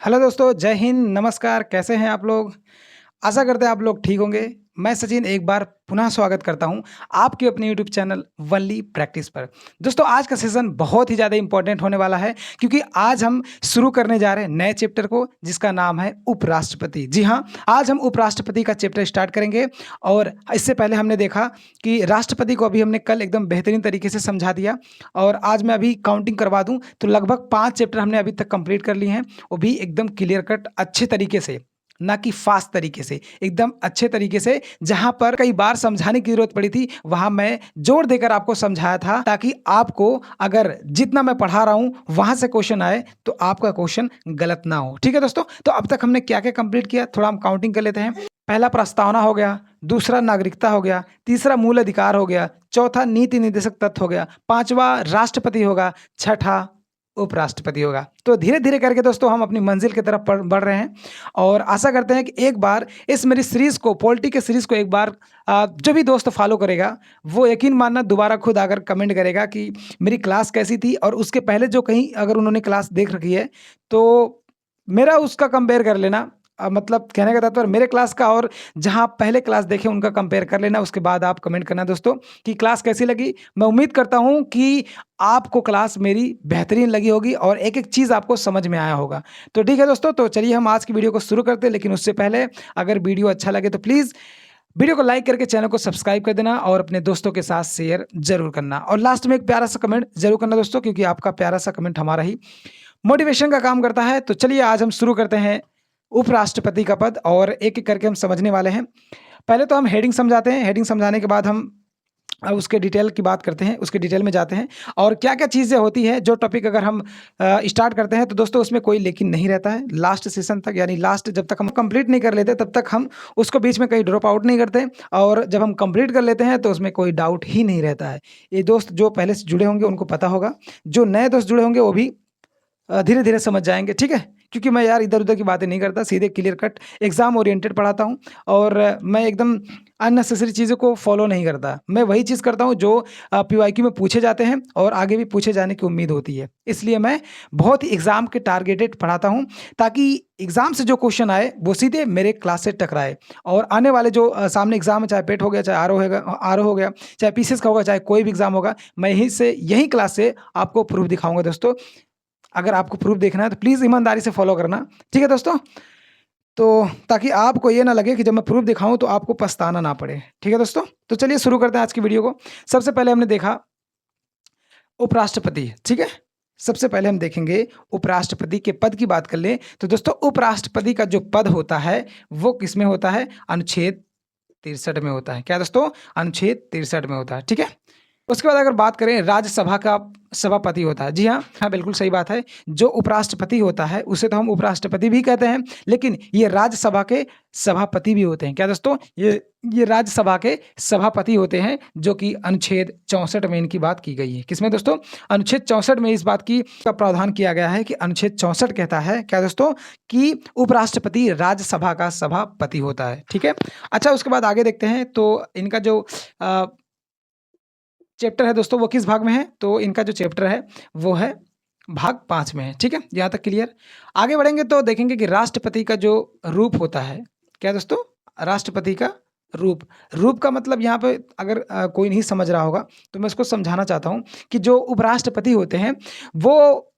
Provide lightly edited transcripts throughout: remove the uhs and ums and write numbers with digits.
Hello दोस्तों, जय हिंद, नमस्कार, कैसे हैं आप लोग? आशा करते हैं आप लोग ठीक होंगे। मैं सचिन एक बार पुनः स्वागत करता हूं आपके अपने यूट्यूब चैनल वनली प्रैक्टिस पर। दोस्तों आज का सेशन बहुत ही ज़्यादा इंपॉर्टेंट होने वाला है क्योंकि आज हम शुरू करने जा रहे हैं नए चैप्टर को जिसका नाम है उपराष्ट्रपति। जी हाँ, आज हम उपराष्ट्रपति का चैप्टर स्टार्ट करेंगे और इससे पहले हमने देखा कि राष्ट्रपति को अभी हमने कल एकदम बेहतरीन तरीके से समझा दिया और आज मैं अभी काउंटिंग करवा दूं तो लगभग 5 चैप्टर हमने अभी तक कंप्लीट कर लिए हैं, वो भी एकदम क्लियर कट अच्छे तरीके से, ना कि फास्ट तरीके से, एकदम अच्छे तरीके से। जहां पर कई बार समझाने की जरूरत पड़ी थी वहां मैं जोर देकर आपको समझाया था ताकि आपको अगर जितना मैं पढ़ा रहा हूं वहां से क्वेश्चन आए तो आपका क्वेश्चन गलत ना हो। ठीक है दोस्तों, तो अब तक हमने क्या क्या कंप्लीट किया थोड़ा हम काउंटिंग कर लेते हैं। पहला प्रस्तावना हो गया, दूसरा नागरिकता हो गया, तीसरा मूल अधिकार हो गया, चौथा नीति निर्देशक तत्व हो गया, पांचवा राष्ट्रपति होगा, छठा उपराष्ट्रपति होगा। तो धीरे-धीरे करके दोस्तों हम अपनी मंजिल की तरफ बढ़ रहे हैं और आशा करते हैं कि एक बार इस मेरी सीरीज़ को, पॉलिटी के सीरीज़ को एक बार जो भी दोस्त फॉलो करेगा, वो यकीन मानना दोबारा खुद आकर कमेंट करेगा कि मेरी क्लास कैसी थी और उसके पहले जो कहीं अगर उन्होंने क्लास देख रखी है, तो मेरा उसका कंपेयर कर लेना। मतलब कहने का तात्पर्य मेरे क्लास का और जहाँ आप पहले क्लास देखे उनका कंपेयर कर लेना, उसके बाद आप कमेंट करना दोस्तों कि क्लास कैसी लगी। मैं उम्मीद करता हूँ कि आपको क्लास मेरी बेहतरीन लगी होगी और एक-एक चीज़ आपको समझ में आया होगा। तो ठीक है दोस्तों, तो चलिए हम आज की वीडियो को शुरू करते हैं, लेकिन उससे पहले अगर वीडियो अच्छा लगे तो प्लीज़ वीडियो को लाइक करके चैनल को सब्सक्राइब कर देना और अपने दोस्तों के साथ शेयर ज़रूर करना और लास्ट में एक प्यारा-सा कमेंट ज़रूर करना दोस्तों, क्योंकि आपका प्यारा-सा कमेंट हमारा ही मोटिवेशन का काम करता है। तो चलिए आज हम शुरू करते हैं उपराष्ट्रपति का पद और एक-एक करके हम समझने वाले हैं। पहले तो हम हेडिंग समझाते हैं, हेडिंग समझाने के बाद हम उसके डिटेल की बात करते हैं, उसके डिटेल में जाते हैं और क्या-क्या चीज़ें होती हैं, जो टॉपिक अगर हम स्टार्ट करते हैं तो दोस्तों उसमें कोई लेकिन नहीं रहता है। लास्ट सेशन तक यानी लास्ट जब तक हम कंप्लीट नहीं कर लेते तब तक हम उसको बीच में कहीं ड्रॉप आउट नहीं करते और जब हम कंप्लीट कर लेते हैं तो उसमें कोई डाउट ही नहीं रहता है। ये दोस्त जो पहले से जुड़े होंगे उनको पता होगा, जो नए दोस्त जुड़े होंगे वो भी धीरे-धीरे समझ जाएँगे, ठीक है? क्योंकि मैं यार इधर-उधर की बातें नहीं करता, सीधे क्लियर कट एग्ज़ाम ओरिएंटेड पढ़ाता हूँ और मैं एकदम अननेसेसरी चीज़ों को फ़ॉलो नहीं करता। मैं वही चीज़ करता हूँ जो पीवाईक्यू में पूछे जाते हैं और आगे भी पूछे जाने की उम्मीद होती है। इसलिए मैं बहुत ही एग्ज़ाम के टारगेटेड पढ़ाता हूँ ताकि एग्ज़ाम से जो क्वेश्चन आए, वो सीधे मेरे क्लास से टकराए और आने वाले जो सामने एग्ज़ाम है, चाहे पेट हो गया, चाहे आरओ हो गया, चाहे पीसीएस का होगा, चाहे कोई भी एग्ज़ाम होगा, मैं यहीं क्लास से आपको प्रूफ़ दिखाऊँगा दोस्तों। अगर आपको प्रूफ़ देखना है तो प्लीज़ ईमानदारी से फ़ॉलो करना, ठीक है दोस्तों? तो ताकि आपको ये ना लगे कि जब मैं प्रूफ़ दिखाऊँ तो आपको पछताना ना पड़े, ठीक है दोस्तों? तो चलिए शुरू करते हैं आज की वीडियो को। सबसे पहले हमने देखा उपराष्ट्रपति, ठीक है? सबसे पहले हम देखेंगे उपराष्ट्रपति के पद की बात कर लें, तो दोस्तों उपराष्ट्रपति का जो पद होता है, वो किसमें होता है? अनुच्छेद 63 में होता है। क्या दोस्तों? अनुच्छेद 63 में होता है, ठीक है? उसके बाद अगर बात करें राज्यसभा का सभापति होता है। जी हाँ, हाँ बिल्कुल सही बात है। जो उपराष्ट्रपति होता है उसे तो हम उपराष्ट्रपति भी कहते हैं, लेकिन ये राज्यसभा के सभापति भी होते हैं। क्या दोस्तों? ये राज्यसभा के सभापति होते हैं जो कि अनुच्छेद 64 में इनकी बात की गई है। किसमें दोस्तों? अनुच्छेद 64 में इस बात की का प्रावधान किया गया है कि अनुच्छेद 64 कहता है क्या दोस्तों? कि उपराष्ट्रपति राज्यसभा का सभापति होता है। ठीक है? अच्छा उसके बाद आगे देखते हैं तो इनका जो चैप्टर है दोस्तों वो किस भाग में है? तो इनका जो चैप्टर है वो है भाग 5 में है, ठीक है? यहाँ तक क्लियर? आगे बढ़ेंगे तो देखेंगे कि राष्ट्रपति का जो रूप होता है, क्या दोस्तों? राष्ट्रपति का रूप। रूप का मतलब यहाँ पे अगर कोई नहीं समझ रहा होगा तो मैं उसको समझाना चाहता हूँ कि जो उपराष्ट्रपति होते हैं वो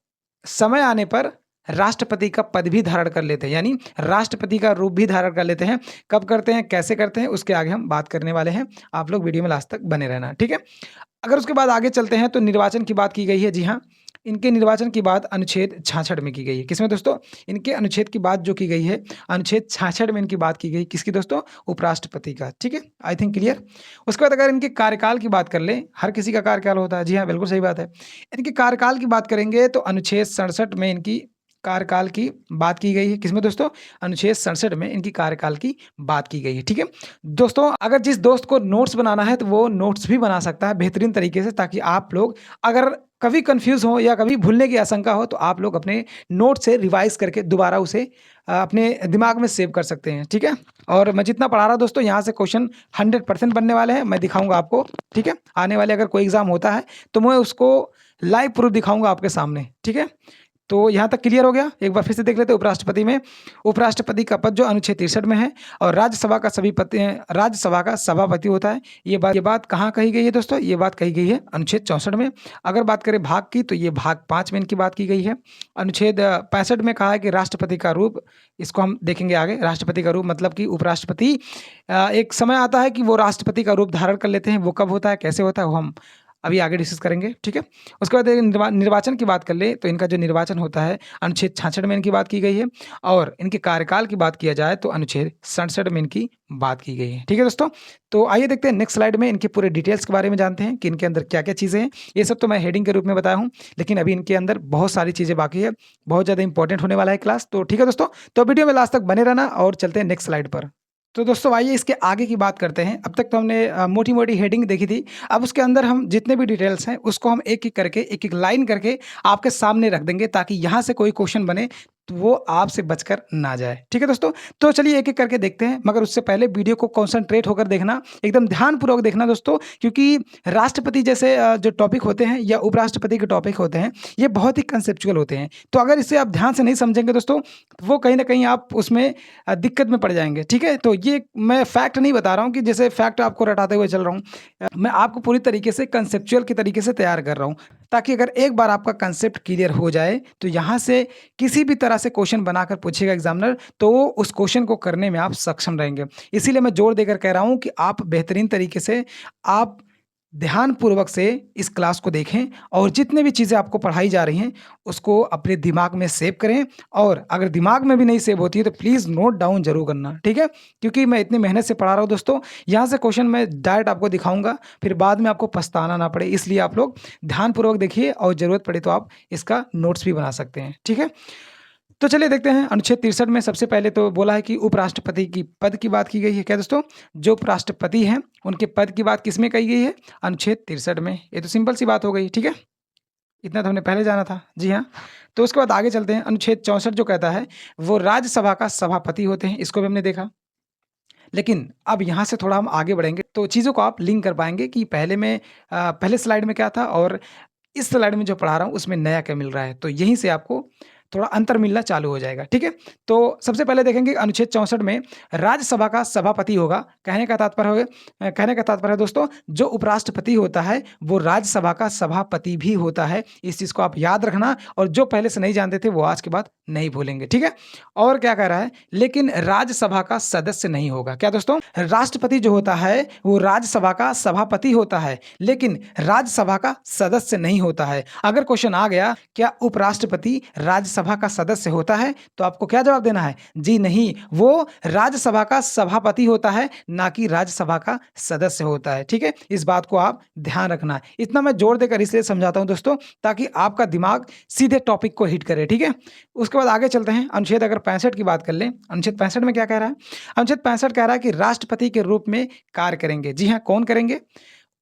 समय आने पर राष्ट्रपति का पद भी धारण कर लेते हैं, यानी राष्ट्रपति का रूप भी धारण कर लेते हैं। कब करते हैं, कैसे करते हैं, उसके आगे हम बात करने वाले हैं। आप लोग वीडियो में लास्ट तक बने रहना, ठीक है? अगर उसके बाद आगे चलते हैं तो निर्वाचन की बात की गई है। जी हाँ, इनके निर्वाचन की बात अनुच्छेद 66 में की गई है। किसमें दोस्तों? इनके अनुच्छेद की बात जो की गई है, अनुच्छेद 66 में इनकी बात की गई। किसकी दोस्तों? उपराष्ट्रपति का, ठीक है? I think clear? उसके बाद अगर इनके कार्यकाल की बात कर लें, हर किसी का कार्यकाल होता है। जी हाँ, बिल्कुल सही बात है। इनके कार्यकाल की बात करेंगे तो अनुच्छेद 67 में इनकी कार्यकाल की बात की गई है। किसमें दोस्तों? अनुच्छेद 67 में इनकी कार्यकाल की बात की गई है, ठीक है? दोस्तों अगर जिस दोस्त को नोट्स बनाना है तो वो नोट्स भी बना सकता है बेहतरीन तरीके से, ताकि आप लोग अगर कभी कंफ्यूज हो या कभी भूलने की आशंका हो तो आप लोग अपने नोट से रिवाइज करके दोबारा उसे अपने दिमाग में सेव कर सकते हैं, ठीक है? और मैं जितना पढ़ा रहा हूँ दोस्तों यहाँ से क्वेश्चन 100% बनने वाले हैं, मैं दिखाऊंगा आपको, ठीक है? आने वाले अगर कोई एग्जाम होता है तो मैं उसको लाइव प्रूफ दिखाऊंगा आपके सामने, ठीक है? तो यहाँ तक क्लियर हो गया? एक बार फिर से देख लेते हैं उपराष्ट्रपति में। उपराष्ट्रपति का पद जो अनुच्छेद 63 में है और राज्यसभा का सभापति होता है। ये बात कहाँ कही गई है दोस्तों? ये बात कही गई है अनुच्छेद 64 में। अगर बात करें भाग की तो ये भाग 5 में इनकी बात की गई है। अनुच्छेद 65 में कहा है कि राष्ट्रपति का रूप, इसको हम देखेंगे आगे। राष्ट्रपति का रूप मतलब कि उपराष्ट्रपति एक समय आता है कि वो राष्ट्रपति का रूप धारण कर लेते हैं। वो कब होता है, कैसे होता है, वो हम अभी आगे डिस्कस करेंगे, ठीक है। उसके बाद निर्वाचन की बात कर ले तो इनका जो निर्वाचन होता है अनुच्छेद 66 में इनकी बात की गई है और इनके कार्यकाल की बात किया जाए तो अनुच्छेद 67 में इनकी बात की गई है, ठीक है दोस्तों। तो आइए देखते हैं नेक्स्ट स्लाइड में इनके पूरे डिटेल्स के बारे में जानते हैं कि इनके अंदर क्या क्या चीज़ें हैं। ये सब तो मैं हेडिंग के रूप में बताया हूँ, लेकिन अभी इनके अंदर बहुत सारी चीज़ें बाकी है, बहुत ज़्यादा इंपॉर्टेंट होने वाला है क्लास। तो ठीक है दोस्तों, तो वीडियो में लास्ट तक बने रहना और चलते हैं नेक्स्ट स्लाइड पर। तो दोस्तों आइए इसके आगे की बात करते हैं। अब तक तो हमने मोटी मोटी हेडिंग देखी थी। अब उसके अंदर हम जितने भी डिटेल्स हैं उसको हम एक एक करके, एक एक लाइन करके आपके सामने रख देंगे ताकि यहाँ से कोई क्वेश्चन बने तो वो आपसे बचकर ना जाए, ठीक है दोस्तों। तो चलिए एक एक करके देखते हैं, मगर उससे पहले वीडियो को कॉन्सेंट्रेट होकर देखना, एकदम ध्यानपूर्वक देखना दोस्तों, क्योंकि राष्ट्रपति जैसे जो टॉपिक होते हैं या उपराष्ट्रपति के टॉपिक होते हैं ये बहुत ही कंसेप्चुअल होते हैं। तो अगर इसे आप ध्यान से नहीं समझेंगे दोस्तों वो कहीं ना कहीं आप उसमें दिक्कत में पड़ जाएंगे, ठीक है। तो ये मैं फैक्ट नहीं बता रहा हूँ कि जैसे फैक्ट आपको रटाते हुए चल रहा हूँ, मैं आपको पूरी तरीके से कंसेप्चुअल के तरीके से तैयार कर रहा हूँ ताकि अगर एक बार आपका कंसेप्ट क्लियर हो जाए तो यहाँ से किसी भी तरह से क्वेश्चन बनाकर पूछेगा एग्जामिनर तो उस क्वेश्चन को करने में आप सक्षम रहेंगे। इसीलिए मैं जोर देकर कह रहा हूँ कि आप बेहतरीन तरीके से आप ध्यानपूर्वक से इस क्लास को देखें और जितने भी चीज़ें आपको पढ़ाई जा रही हैं उसको अपने दिमाग में सेव करें, और अगर दिमाग में भी नहीं सेव होती है तो प्लीज़ नोट डाउन जरूर करना, ठीक है। क्योंकि मैं इतनी मेहनत से पढ़ा रहा हूँ दोस्तों, यहाँ से क्वेश्चन मैं डायरेक्ट आपको दिखाऊंगा फिर बाद में आपको पछताना ना पड़े, इसलिए आप लोग ध्यानपूर्वक देखिए और ज़रूरत पड़े तो आप इसका नोट्स भी बना सकते हैं, ठीक है। तो चलिए देखते हैं अनुच्छेद 63 में सबसे पहले तो बोला है कि उपराष्ट्रपति की पद की बात की गई है। क्या दोस्तों? जो उपराष्ट्रपति हैं उनके पद की बात किसमें कही गई है? अनुच्छेद 63 में। ये तो सिंपल सी बात हो गई, ठीक है। इतना तो हमने पहले जाना था, जी हाँ। तो उसके बाद आगे चलते हैं। अनुच्छेद 64 जो कहता है वो राज्यसभा का सभापति होते हैं, इसको भी हमने देखा। लेकिन अब यहाँ से थोड़ा हम आगे बढ़ेंगे तो चीज़ों को आप लिंक कर पाएंगे कि पहले स्लाइड में क्या था और इस स्लाइड में जो पढ़ा रहा हूँ उसमें नया क्या मिल रहा है, तो यहीं से आपको थोड़ा अंतर मिलना चालू हो जाएगा, ठीक है। तो सबसे पहले देखेंगे अनुच्छेद 64 में राज्यसभा का सभापति होगा। कहने का तात्पर्य है दोस्तों जो उपराष्ट्रपति होता है वो राज्यसभा का सभापति भी होता है। इस चीज को आप याद रखना और जो पहले से नहीं जानते थे वो आज के बाद नहीं भूलेंगे, ठीक है। और क्या कह रहा है, लेकिन राज्यसभा का सदस्य नहीं होगा। क्या दोस्तों? राष्ट्रपति जो होता है वो राज्यसभा का सभापति होता है लेकिन राज्यसभा का सदस्य नहीं होता है। अगर क्वेश्चन आ गया क्या उपराष्ट्रपति राज्यसभा का सदस्य होता है तो आपको क्या जवाब देना है? जी नहीं, वो राज्यसभा का सभापति होता है ना कि राज्यसभा का सदस्य होता है, ठीक है। इस बात को आप ध्यान रखना। इतना मैं जोर देकर इसलिए समझाता हूं दोस्तों ताकि आपका दिमाग सीधे टॉपिक को हिट करे, ठीक है। उसके बाद आगे चलते हैं। अनुच्छेद अगर 65 की बात कर लें, अनुच्छेद 65 में क्या कह रहा है? अनुच्छेद 65 कह रहा है कि राष्ट्रपति के रूप में कार्य करेंगे। जी हाँ, कौन करेंगे?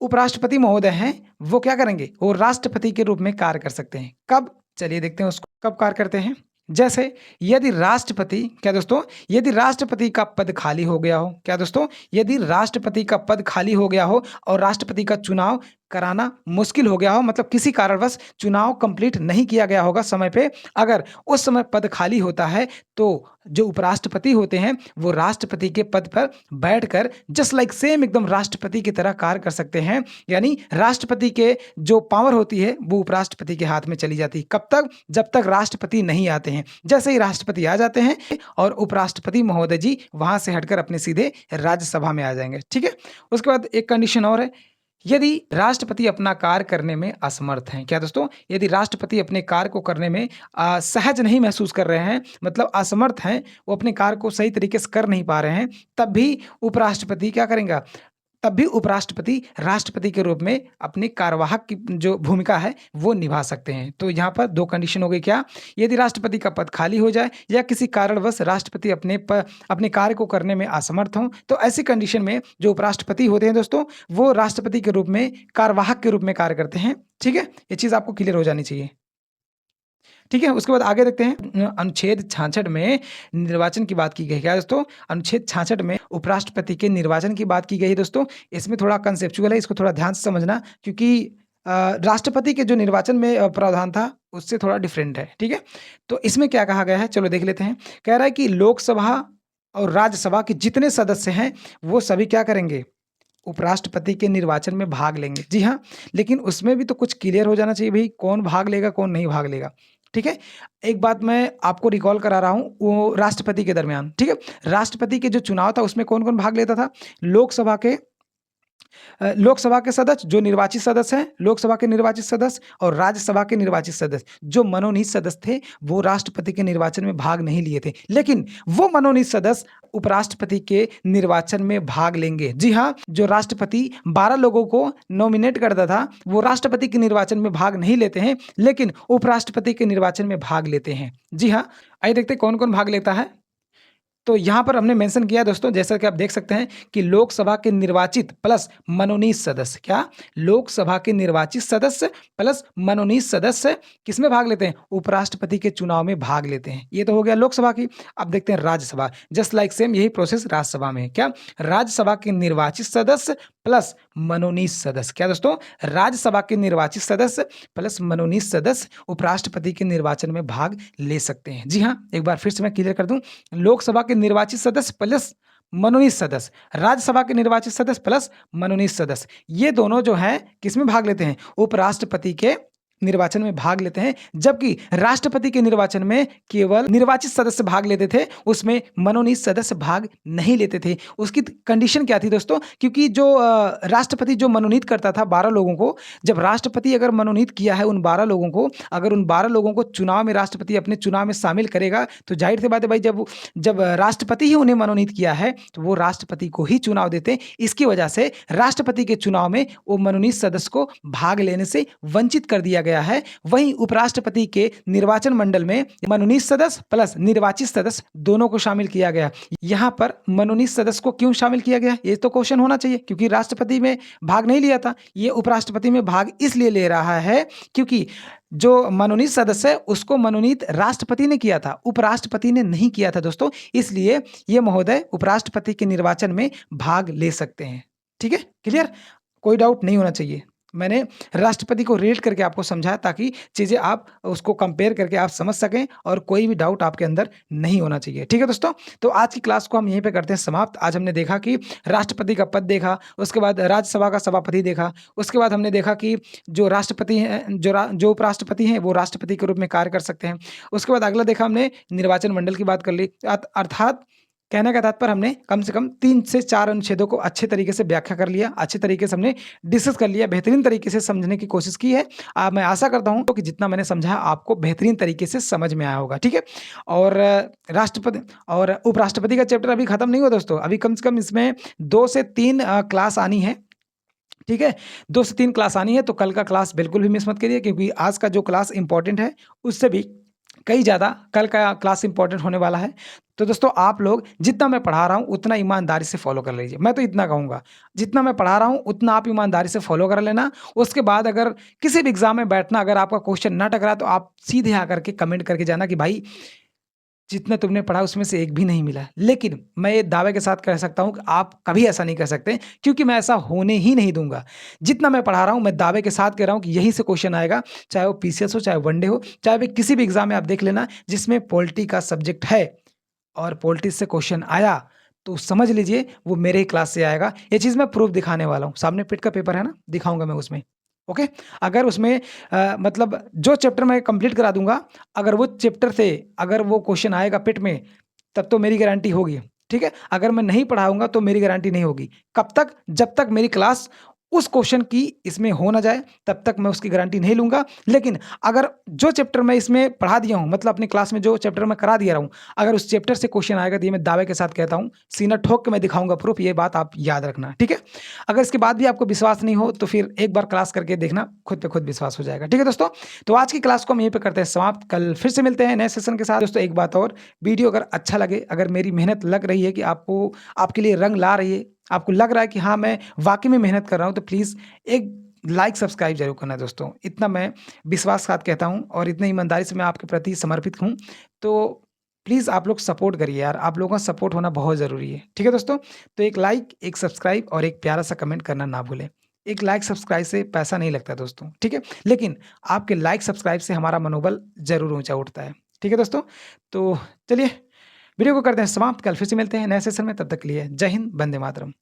उपराष्ट्रपति महोदय हैं, वो क्या करेंगे? वो राष्ट्रपति के रूप में कार्य कर सकते हैं। कब? चलिए देखते हैं उसको कब कार्य करते हैं। जैसे यदि राष्ट्रपति, क्या दोस्तों, यदि राष्ट्रपति का पद खाली हो गया हो, क्या दोस्तों, यदि राष्ट्रपति का पद खाली हो गया हो और राष्ट्रपति का चुनाव कराना मुश्किल हो गया हो, मतलब किसी कारणवश चुनाव कंप्लीट नहीं किया गया होगा समय पे, अगर उस समय पद खाली होता है तो जो उपराष्ट्रपति होते हैं वो राष्ट्रपति के पद पर बैठकर जस्ट लाइक सेम एकदम राष्ट्रपति की तरह कार्य कर सकते हैं। यानी राष्ट्रपति के जो पावर होती है वो उपराष्ट्रपति के हाथ में चली जाती है। कब तक? जब तक राष्ट्रपति नहीं आते हैं। जैसे ही राष्ट्रपति आ जाते हैं और उपराष्ट्रपति महोदय जी वहां से हटकर अपने सीधे राज्यसभा में आ जाएंगे, ठीक है। उसके बाद एक कंडीशन और है, यदि राष्ट्रपति अपना कार्य करने में असमर्थ हैं। क्या दोस्तों? यदि राष्ट्रपति अपने कार्य को करने में सहज नहीं महसूस कर रहे हैं, मतलब असमर्थ हैं, वो अपने कार्य को सही तरीके से कर नहीं पा रहे हैं, तब भी उपराष्ट्रपति क्या करेंगे? तब भी उपराष्ट्रपति राष्ट्रपति के रूप में अपनी कार्यवाहक की जो भूमिका है वो निभा सकते हैं। तो यहाँ पर दो कंडीशन हो गई। क्या? यदि राष्ट्रपति का पद खाली हो जाए या किसी कारणवश राष्ट्रपति अपने कार्य को करने में असमर्थ हों, तो ऐसी कंडीशन में जो उपराष्ट्रपति होते हैं दोस्तों वो राष्ट्रपति के रूप में कार्यवाहक के रूप में कार्य करते हैं, ठीक है। ये चीज़ आपको क्लियर हो जानी चाहिए, ठीक है। उसके बाद आगे देखते हैं। अनुच्छेद 66 में निर्वाचन की बात की गई है। क्या दोस्तों? अनुच्छेद 66 में उपराष्ट्रपति के निर्वाचन की बात की गई है दोस्तों। इसमें थोड़ा कंसेप्चुअल है, इसको थोड़ा ध्यान से समझना, क्योंकि राष्ट्रपति के जो निर्वाचन में प्रावधान था, उससे थोड़ा डिफरेंट है, ठीक है? तो इसमें क्या कहा गया है, चलो देख लेते हैं। कह रहा है कि लोकसभा और राज्यसभा के जितने सदस्य हैं, वो सभी क्या करेंगे? उपराष्ट्रपति के निर्वाचन में भाग लेंगे। जी हाँ, लेकिन उसमें भी तो कुछ क्लियर हो जाना चाहिए भई, कौन भाग लेगा, कौन नहीं भाग लेगा, ठीक है? एक बात मैं आपको रिकॉल करा रहा हूँ, वो राष्ट्रपति के दरमियान, ठीक है? राष्ट्रपति के जो चुनाव था, उसमें कौन-कौन भाग लेता था? लोकसभा के सदस्य, जो निर्वाचित सदस्य हैं, लोकसभा के निर्वाचित सदस्य और राज्यसभा के निर्वाचित सदस्य, जो मनोनीत सदस्य थे, वो राष्ट्रपति के निर्वाचन में भाग नहीं लिए थे। लेकिन वो मनोनीत सदस्य उपराष्ट्रपति के निर्वाचन में भाग लेंगे। जी हाँ, जो राष्ट्रपति 12 लोगों को नॉमिनेट करता था, वो राष्ट्रपति के निर्वाचन में भाग नहीं लेते हैं, लेकिन उपराष्ट्रपति के निर्वाचन में भाग लेते हैं। जी हाँ, आइए देखते हैं कौन-कौन भाग लेता है। तो यहाँ पर हमने मेंशन किया दोस्तों, जैसा कि आप देख सकते हैं कि लोकसभा के निर्वाचित प्लस मनोनीत सदस्य, क्या? लोकसभा के निर्वाचित सदस्य प्लस मनोनीत सदस्य किसमें भाग लेते हैं? उपराष्ट्रपति के चुनाव में भाग लेते हैं। ये तो हो गया लोकसभा की। अब देखते हैं राज्यसभा। जस्ट लाइक सेम यही प्रोसेस राज्यसभा में है। क्या? राज्यसभा के निर्वाचित सदस्य प्लस मनोनीत सदस्य। क्या दोस्तों? राज्यसभा के निर्वाचित सदस्य प्लस मनोनीत सदस्य उपराष्ट्रपति के निर्वाचन में भाग ले सकते हैं। जी हाँ, एक बार फिर से मैं क्लियर कर दूं, लोकसभा के निर्वाचित सदस्य प्लस मनोनीत सदस्य, राज्यसभा के निर्वाचित सदस्य प्लस मनोनीत सदस्य, ये दोनों जो हैं किसमें भाग लेते हैं? उपराष्ट्रपति के निर्वाचन में भाग लेते हैं। जबकि राष्ट्रपति के निर्वाचन में केवल निर्वाचित सदस्य भाग लेते थे, उसमें मनोनीत सदस्य भाग नहीं लेते थे। उसकी कंडीशन क्या थी दोस्तों? क्योंकि जो राष्ट्रपति जो मनोनीत करता था 12 लोगों को, जब राष्ट्रपति अगर मनोनीत किया है उन 12 लोगों को, अगर उन 12 लोगों को चुनाव में राष्ट्रपति अपने चुनाव में शामिल करेगा, तो जाहिर सी बात है भाई, जब जब राष्ट्रपति ही उन्हें मनोनीत किया है, तो वो राष्ट्रपति को ही चुनाव देते हैं। इसकी वजह से राष्ट्रपति के चुनाव में वो मनोनीत सदस्य को भाग लेने से वंचित कर दिया गया है। वहीं उपराष्ट्रपति के निर्वाचन मंडल में मनोनीत सदस्य प्लस निर्वाचित सदस्य दोनों को शामिल किया गया। यहाँ पर मनोनीत सदस्य को क्यों शामिल किया गया? ये तो क्वेश्चन होना चाहिए, क्योंकि राष्ट्रपति में भाग नहीं लिया था। ये उपराष्ट्रपति में भाग इसलिए ले रहा है क्योंकि जो मनोनीत सदस्य है उसको मनोनीत राष्ट्रपति ने किया था, उपराष्ट्रपति ने नहीं किया था दोस्तों। इसलिए ये महोदय उपराष्ट्रपति के निर्वाचन में भाग ले सकते हैं। ठीक है, क्लियर? कोई डाउट नहीं होना चाहिए। मैंने राष्ट्रपति को रेट करके आपको समझाया ताकि चीज़ें आप उसको कंपेयर करके आप समझ सकें और कोई भी डाउट आपके अंदर नहीं होना चाहिए। ठीक है दोस्तों? तो आज की क्लास को हम यहीं पे करते हैं समाप्त। आज हमने देखा कि राष्ट्रपति का पद देखा, उसके बाद राज्यसभा का सभापति देखा, उसके बाद हमने देखा कि जो राष्ट्रपति हैं, जो उपराष्ट्रपति हैं, वो राष्ट्रपति के रूप में कार्य कर सकते हैं। उसके बाद अगला देखा हमने निर्वाचन मंडल की बात कर ली। अर्थात कहने का तात्पर्य हमने कम से कम 3 से 4 अनुच्छेदों को अच्छे तरीके से व्याख्या कर लिया, अच्छे तरीके से हमने डिस्कस कर लिया, बेहतरीन तरीके से समझने की कोशिश की है। मैं आशा करता हूँ कि जितना मैंने समझा आपको बेहतरीन तरीके से समझ में आया होगा, ठीक है? और राष्ट्रपति और उपराष्ट्रपति का चैप्टर अभी खत्म नहीं हुआ दोस्तों, अभी कम से कम इसमें 2 से 3 क्लास आनी है। ठीक है, 2 से 3 क्लास आनी है, तो कल का क्लास बिल्कुल भी मिस मत करिए, क्योंकि आज का जो क्लास इंपॉर्टेंट है उससे भी कई ज़्यादा कल का क्लास इंपॉर्टेंट होने वाला है। तो दोस्तों, आप लोग जितना मैं पढ़ा रहा हूँ उतना ईमानदारी से फॉलो कर लीजिए। मैं तो इतना कहूँगा, जितना मैं पढ़ा रहा हूँ उतना आप ईमानदारी से फॉलो कर लेना। उसके बाद अगर किसी भी एग्जाम में बैठना, अगर आपका क्वेश्चन ना टकरा, तो आप सीधे आकर के कमेंट करके जाना कि भाई जितना तुमने पढ़ा उसमें से एक भी नहीं मिला। लेकिन मैं ये दावे के साथ कह सकता हूँ कि आप कभी ऐसा नहीं कर सकते, क्योंकि मैं ऐसा होने ही नहीं दूंगा। जितना मैं पढ़ा रहा हूँ, मैं दावे के साथ कह रहा हूँ कि यहीं से क्वेश्चन आएगा, चाहे वो पीसीएस हो, चाहे वनडे हो, चाहे भी किसी भी एग्जाम में आप देख लेना जिसमें पॉलिटी का सब्जेक्ट है और पॉलिटिक्स से क्वेश्चन आया, तो समझ लीजिए वो मेरे ही क्लास से आएगा। ये चीज़ मैं प्रूफ दिखाने वाला हूँ। सामने पिट का पेपर है ना, दिखाऊंगा मैं उसमें। ओके, अगर उसमें मतलब जो चैप्टर मैं कंप्लीट करा दूंगा, अगर वो चैप्टर से अगर वो क्वेश्चन आएगा पिट में, तब तो मेरी गारंटी होगी। ठीक है, अगर मैं नहीं पढ़ाऊंगा तो मेरी गारंटी नहीं होगी। कब तक? जब तक मेरी क्लास उस क्वेश्चन की इसमें हो ना जाए, तब तक मैं उसकी गारंटी नहीं लूंगा। लेकिन अगर जो चैप्टर मैं इसमें पढ़ा दिया हूं, मतलब अपनी क्लास में जो चैप्टर मैं करा दिया रहा हूं, अगर उस चैप्टर से क्वेश्चन आएगा, तो ये मैं दावे के साथ कहता हूं, सीना ठोक के मैं दिखाऊंगा प्रूफ। ये बात आप याद रखना, ठीक है? अगर इसके बाद भी आपको विश्वास नहीं हो, तो फिर एक बार क्लास करके देखना, खुद पे खुद विश्वास हो जाएगा। ठीक है दोस्तों, तो आज की क्लास को हम यहीं पे करते हैं समाप्त। कल फिर से मिलते हैं नए सेशन के साथ। दोस्तों, एक बात और, वीडियो अगर अच्छा लगे, अगर मेरी मेहनत लग रही है कि आपको, आपके लिए रंग ला रही है, आपको लग रहा है कि हाँ मैं वाकई में मेहनत कर रहा हूँ, तो प्लीज़ एक लाइक सब्सक्राइब जरूर करना दोस्तों। इतना मैं विश्वास के साथ कहता हूँ और इतनी ईमानदारी से मैं आपके प्रति समर्पित हूँ। तो प्लीज़ आप लोग सपोर्ट करिए यार, आप लोगों का सपोर्ट होना बहुत ज़रूरी है। ठीक है दोस्तों, तो एक लाइक, एक सब्सक्राइब और एक प्यारा सा कमेंट करना ना भूलें। एक लाइक सब्सक्राइब से पैसा नहीं लगता दोस्तों, ठीक है? लेकिन आपके लाइक सब्सक्राइब से हमारा मनोबल ज़रूर ऊँचा उठता है। ठीक है दोस्तों? तो चलिए वीडियो को करते हैं समाप्त, कल फिर से मिलते हैं नए सेशन में, तब तक के लिए जय हिंद, वंदे मातरम।